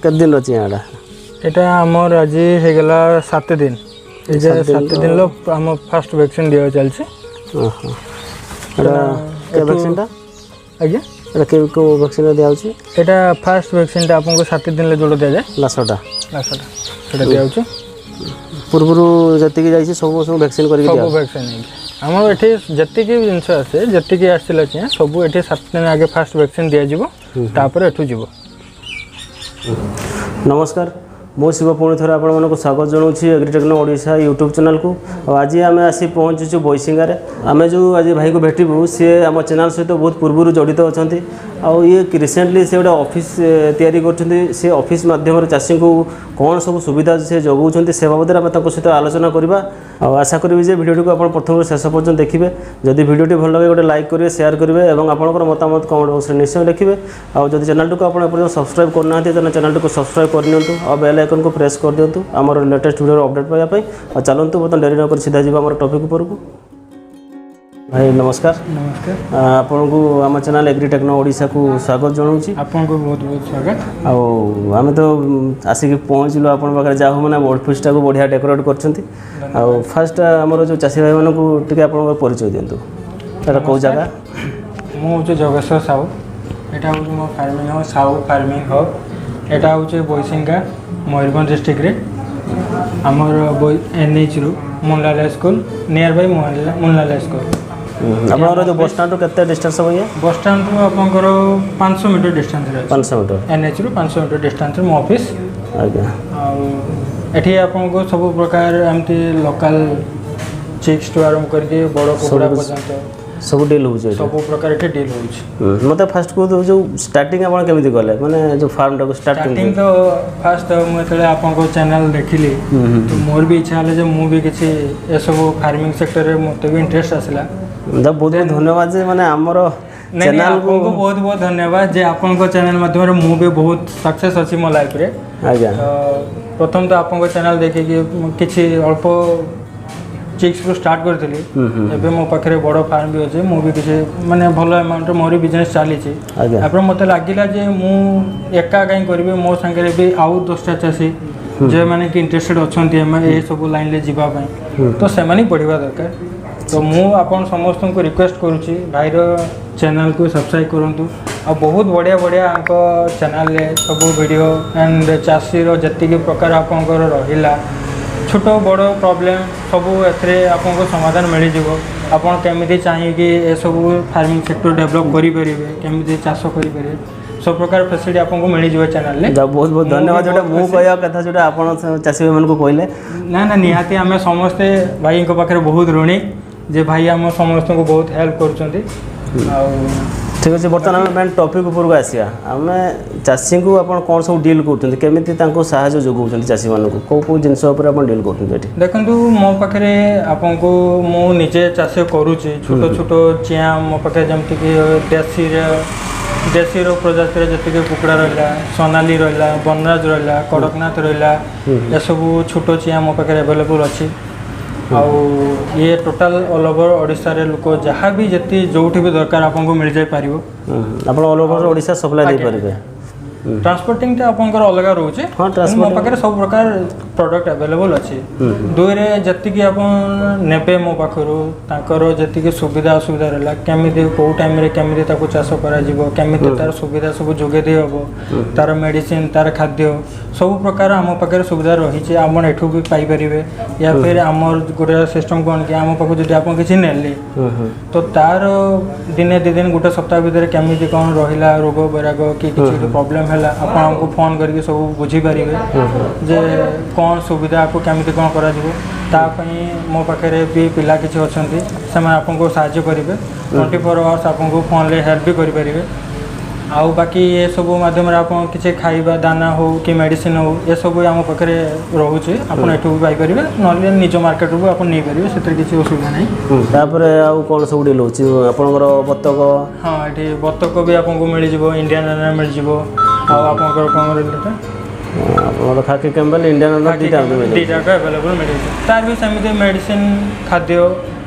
केते दिन रची एटा एटा हमर आज हे गेला 7 दिन ए 7 दिन लो हम फर्स्ट वैक्सीन दिया चलछि ओहो एटा के वैक्सीन ता आज्ञा एटा के को वैक्सीन दिया होछि एटा फर्स्ट वैक्सीन ता आपन को 7 दिन ले जोड़ दिया जाय लासोटा एटा दिया होछि पूर्वरु जति के जाइछि सब वैक्सीन करि दिया सब वैक्सीन हमर एठी जति के जिंस आसे जति के आस्तिला छै सब एठी 7 दिन आगे फर्स्ट वैक्सीन दिया जिवो तापर एठु जिवो नमस्कार मो शिव पुणी थोड़ा आपको स्वागत जनाऊँगी एग्रीटेक्नो ओडिशा यूट्यूब चैनल को आज आम आसी पहुँचुचु बैसिंगार आम जो आज भाई को भेटू सी आम चैनल सहित बहुत पूर्व जड़ित अच्छा आउ ये रिसेंटली से गोटे ऑफिस तैयारी कर ऑफिस माध्यम चाषी को कौन सब सुविधा से जगाऊँ से बाबद आम सहित आलोचना करवा आशा करी जे भिडियो को आप प्रथम शेष पर्यटन देखिए जदि भिडियोटी भल लगे गोटे लाइक करेंगे शेयर करेंगे और आपंकर मतामत कमेंट बॉक्स में निश्चय लिखिए और जब चैनल को आप सब्सक्राइब करना चैनल को सब्सक्राइब करनी और बेल आइकन को प्रेस कर दिंतु आमर लेटेस्ट वीडियो अपडेट पाइबा और चलतु बर्तमान डेरी नक सीधा जी आम टॉपिक उपरकू भाई नमस्कार नमस्कार आपन को आम चैनल एग्रीटेक्नो ओडिशा को स्वागत जनाऊँगी आपन को बहुत बहुत स्वागत आम तो आसिक पहुँचलु आप जहाँ हो मैंने ऑफिसटा को बढ़िया डेकोरेट कर फास्ट आमर जो चाषी भाई मानक आप परिचय दिंतु एटा कौ जगह मुझे जगेश्वर साहू एटा हूँ मो farming house Sahu farming hub एटा हूँ बैसिंगा मयूरभंज डिस्ट्रिक्ट रे आमर एनएच रु Munlal school near by Munlal school आपनकर जो बस स्टैंड केते डिस्टेंस हो ये बस स्टैंड रु आपनकर 500 मीटर डिस्टेंस रे 500 मीटर एनएच रु 500 मीटर डिस्टेंस रे मो ऑफिस आज्ञा आ एठी आपनको सब प्रकार एमती लोकल चिक्स टू आरंभ करके बड़ कुकुड़ा पर्यंत सब डील हो सब प्रकार एठी डील हो मते फास्ट को जो स्टार्टिंग आपण केमिति गले माने जो फार्म टाको स्टार्टिंग तो फास्ट मु तले आपनको चैनल देखिली तो मोर भी इच्छा हले जे मु भी किछि ए सब फार्मिंग सेक्टर रे मते भी इंटरेस्ट आसला बहुत बहुत धन्यवाद जे माने हमर चैनल को बहुत बहुत धन्यवाद जे आपनको चैनल माध्यम रे मु भी बहुत सक्सेस अछि मो लाइफ रे आज्ञा प्रथम तो आपनको चैनल देखि कि किछि अल्प चिक्स को स्टार्ट करथिली एबे मो पाखरे बड़ फार्म भी अछि मु भी किछि माने भलो अमाउंट मोर बिजनेस चाली छि आपन मते लागिला जे मु एका काई करबे मो संगे भी आउ 10टा चासी जे माने कि इंटरेस्टेड अछंती ए सब लाइन ले जिबा पई तो से माने पढिबा दरकार तो मु आपन समस्त को रिक्वेस्ट करूची भाई रो चैनल को सब्सक्राइब करंतु आ बहुत बढ़िया बढ़िया आंको चैनल ले सब वीडियो एंड चासी रो जति के प्रकार आपनकर रहिला छोट बड़ प्रॉब्लम सब एथरे आपको समाधान मिल जिवो आपन केमिति चाहिए कि ए सब फार्मिंग सेक्टर डेवलप करि परिबे केमिति चाष करि परिबे सब प्रकार फैसिलिटी आपको मिल जिवो चैनल ले बहुत बहुत धन्यवाद जोटा मु कहया कथा जोटा आपन चासी मन को कहले ना ना निहाती हमें समस्त भाई को पाखरे बहुत ऋणी जे भाई हम समस्त को बहुत हेल्प करचंती ठीक अच्छे बर्तमान आम मेन टॉपिक उपरको आसिया आम चाषी को आप कौन सब डील कर केमी साहय जोगाऊँ चाषी मान को कौ जिनस डील कर देखो मो पाखे आपको मु निजे चाष करुच्ची छोट छोट चिया मो पाखे जमती कि देशी प्रजातिर जी कुकड़ा रहा सोनाली रहा बनराज रहा कड़कनाथ रहा ये सब छोट चिया मो पाखे एवेलेबल अच्छी आउ ये टोटाल ऑल ओवर ओडिशा रे लोक जहाँ भी जति जोठी भी दरकार आपको मिल जाय पारिबो आपण ऑल ओवर ओडिशा सप्लाई दे परिबे ट्रांसपोर्टिंग ता आपनकर अलग रहउचे हां ट्रांसपोर्ट मो पाखरे सब प्रकार प्रोडक्ट अवेलेबल अछि दुई रे जति कि आपन नेबे मो पाखरो ताकर जति कि सुविधा असुविधा रहला केमिति को टाइम रे केमिति ताको चाष करा जिवो केमिति तार सुविधा सब जोगे दे हबो तार मेडिसिन तार खाद्य सब प्रकार हम पाखरे सुविधा रही छै हमन एठू भी पाई परिबे या फिर हमर गोटे सिस्टम कोन कि हम पाखो जति आपन किछि नेली तो तार दिने दि दिन गोटे सप्ताह भीतर केमिति कोन रहिला रोग बैराग कि किछि प्रॉब्लम हैला आपन हमको फोन करके सब बुझी परिबे जे कौन सुविधा आपको केमिति कौन करा जिवो तापई मो पाखे भी पिला किसी अच्छा से आपको साहाय्य करेंगे 24 आवर्स आपको फोन ले हेल्प भी करेंगे आउ बाकी ये सब माध्यम आप किसी खाइबा दाना हो कि मेडिसिन हो ये सब आम पाखे रोचे आप एठू भी पाइपर ना निज मार्केट रू आप नहीं पारे से किसी असुविधा नहीं कौन सब डील होकर बतक हाँ ये बतक भी आपको मिल जाव इंडियन मिल जाव आप खाकी कैम्बल इंडियन दीटा अवेलेबल मिल तार भी सेमती मेडिसिन खाद्य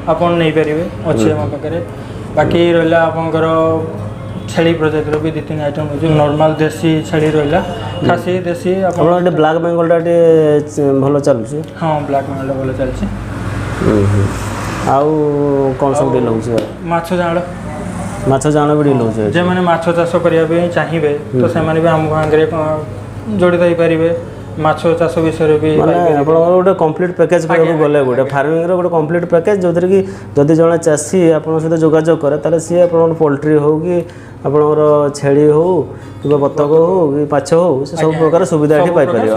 आप नहीं पारे अच्छे मो पाखे बाकी रहा आपंकर छेली प्रजातिर भी 2-3 आइटम जो नॉर्मल देसी छेली रहिला खासी देसी आपण ब्लैक बेंगल डाटे भलो चलुची हां ब्लैक बेंगल भलो चलची आउ कौन सब डील होउची माछ जाण भी डील होउची जे माने माछ चाष करिया भी चाहिबे तो से माने भी हम गांगरे जोड़ी दई परिबे माछ चाष विषय भी माने आपण गोटे कंप्लीट पैकेज को गले गोटे फार्मिंग रो गोटे कंप्लीट पैकेज जोथरे कि जदि जण चासी आपण सहित जोगाजोग करे ताले सी आपण पोल्ट्री हो कि आपणकर छेली हो कि बतक हो कि माछ हो से सब प्रकार सुविधा एठी पाई परियो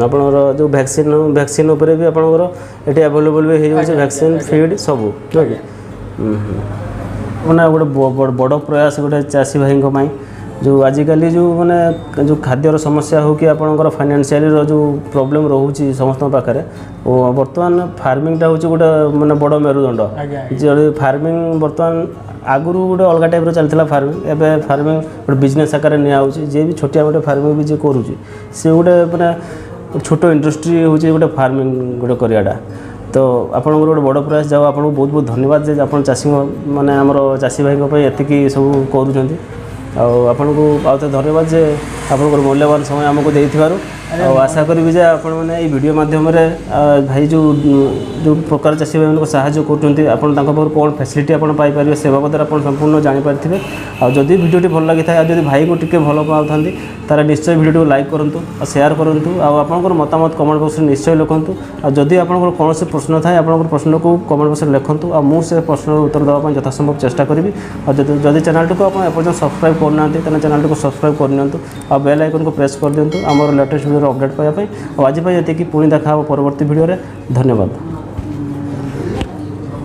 आपणकर जो वैक्सीन ऊपर भी आपणकर एठी अवेलेबल भी हे छै वैक्सीन फीड सब ठीक माने गोटे बड़ प्रयास गोटे चासी भाई को माई जो आजिकल जो माने जो खाद्यर समस्या हो कि आपणकर फाइनेंशियली जो प्रॉब्लम रोची समस्त पाखे बर्तमान फार्मिंगटा हूँ गोटे माने बड़ मेरुदंड जो फार्मिंग बर्तमान आगुरी गोटे अलग टाइप चलता फार्मिंग एवं फार्मिंग गोटे बिजनेस आकार निजी जी भी छोटिया मोटे फार्मिंग भी जी करुँच सी गोटे माने छोट इंडस्ट्री हूँ गोटे फार्मिंग गोटे करियाटा तो आपन गोटे बड़ प्रयास जाओ आपको बहुत बहुत धन्यवाद जे आप चाषी माने आमर चाषी भाई एतिकी सब करूँ आपन को आउते धन्यवाद जे आपन मूल्यवान समय आमको देइथिबारु आशा करी जे आपण माने ई वीडियो माध्यम रे भाई जो प्रकार चाषी भाई को सहायता करछन्ती आपण तांको पर कोन फैसिलिटी आपण पाई परिबे से बाबत आपण संपूर्ण जानि पारथिबे आ जदि वीडियोटी भल लागि थाय आ जदि भाई को टिके भल पाउथांती तारा निश्चय वीडियो को लाइक करंतु आ शेयर करंतु आ आपन मतामत कमेंट बॉक्स रे निश्चय लिखंतु आ जदि आपन कोन से प्रश्न थाय आपन प्रश्न को कमेंट बॉक्स रे लिखंतु आ मु से प्रश्न उत्तर देबा पय यथासंभव चेष्टा करिवि आ जदि चैनल को आपण एपर्यंत सब्सक्राइब करना तेना चैनल को सब्सक्राइब करनियंतु आ बेल आइकन को प्रेस कर दियंतु हमर लेटेस्ट वीडियो अपडेट पाया पय आज पय एते कि पुणी देखा परवर्ती वीडियो रे धन्यवाद।